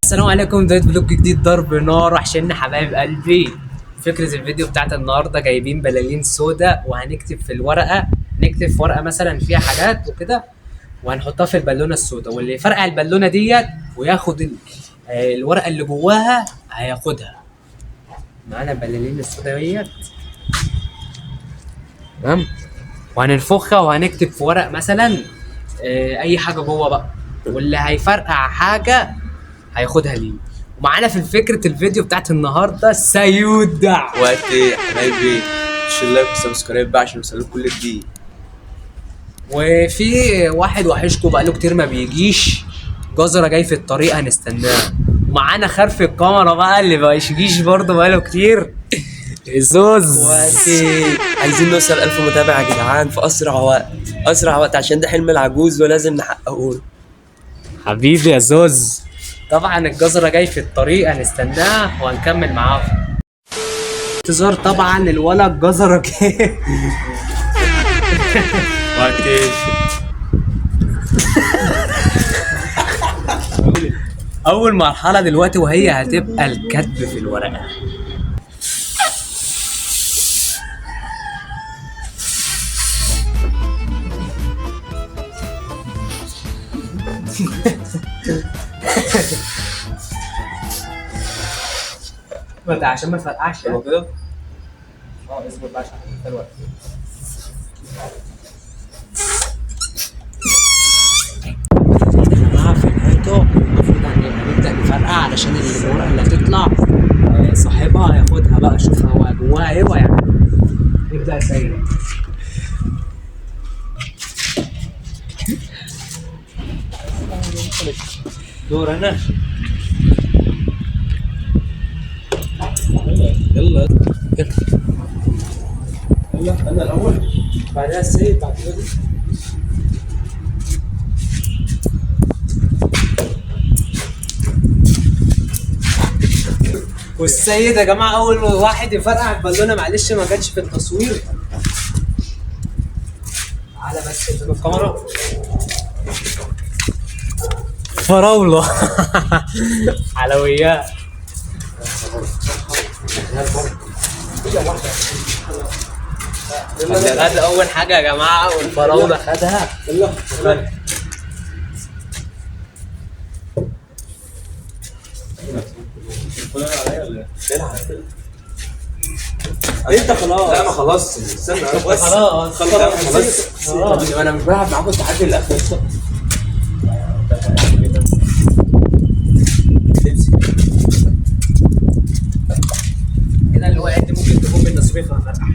السلام عليكم، بداية فلوج جديد ضرب نار. وحشنا حبايب قلبي. فكرة الفيديو بتاعت النهارده جايبين بلالين سودا وهنكتب في الورقة، نكتب في ورقة مثلا فيها حاجات وكده وهنحطها في البالونة السودا، واللي يفرقع البالونة ديت وياخد الورقة اللي جواها هياخدها. معانا البلالين السودا ديت تمام، وهننفخها وهنكتب في ورق مثلا اي حاجة جوه بقى، واللي هيفرقع حاجة هياخدها ليه. ومعانا في فكرة الفيديو بتاعت النهارده سيودع. وقت ايه حبايبي؟ شيل لايك وسبسكرايب بقى عشان يوصلك كل جديد. وفي واحد وحشكوا بقاله كتير ما بيجيش، جزرة جاي في الطريق هنستناه. ومعانا خلف الكاميرا بقى اللي ما يجيش برضه بقاله كتير، زوز. وقت ايه؟ عايزين نوصل 1000 متابع يا جدعان في اسرع وقت، اسرع وقت، عشان ده حلم العجوز ولازم نحققه له. حبيبي يا زوز. طبعا الجزرة جاي في الطريق هنستناه وهنكمل معاهم. انتظار طبعا الولا الجزرة جاي. وقت ايه؟ اول مرحله دلوقتي وهي هتبقى الكتب في الورقه. عشان ما تفرقعش هو كده؟ اصبر بقى عشان انت الوقت. يا جماعه في الحيطه المفروض هنبدا نفرقع علشان الورقه اللي هتطلع صاحبها هياخدها بقى. شوف هو جواها ايه ويعمل. نبدا سريع. دور انا. يلا انا الاول، بعدها السيد، بعد كده والسيد. يا جماعه اول واحد يفرقع البالونه، معلش ما جاتش في التصوير. تعالى بس قدام الكاميرا. فراوله. حلويات. خد اول حاجه يا جماعه والفراوله خدها. انت خلاص. لا انا خلاص، استنى بس. خلاص انا مش بلعب معاكم التحدي الاخير. كده اللي هو انت ممكن تكون من نصيبها فرقع.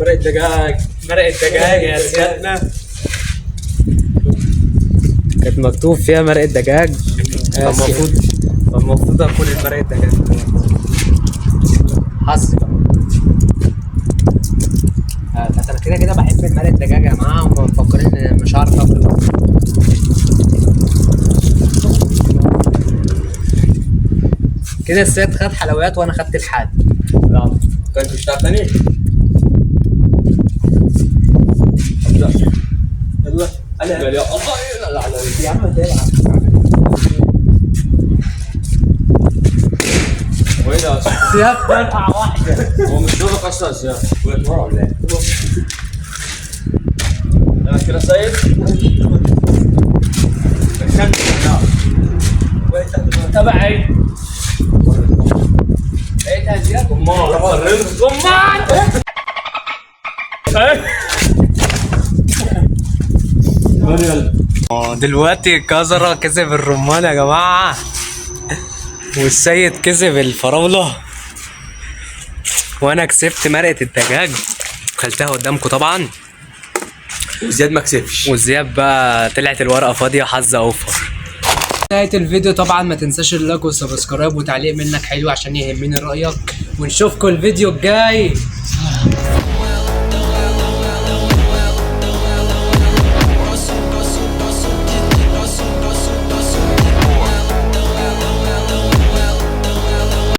مرق الدجاج، مرق الدجاج يا سيادنا. كانت مكتوب فيها مرق الدجاج. المفروض اكل المرق الدجاج. حظ بقى. انا كده بحب المرق الدجاج يا جماعه، وما مفكرين ان مش عارف اكل. كده السيد خد حلويات وانا خدت الحاد. لا كنت بتشتغل تاني. يلا انا يا الله. لا يا عم تلعب. وين ده؟ سياد فرقع واحده. هو مش دورك اصلا يا وين ورا ولا ايه؟ انا كده سيد. تبعي. لقيتها زياد. رمان. دلوقتي كزرة كسب الرمان يا جماعة، والسيد كسب الفراولة، وانا كسبت مرقة الدجاج وكلتها قدامكم طبعا. وزياد ما كسبش، وزياد بقى طلعت الورقة فاضية. حظ اوفر. نهاية الفيديو طبعا ما تنساش اللايك والسبسكرايب وتعليق منك حلو عشان يهمني رأيك، ونشوفكم الفيديو الجاي.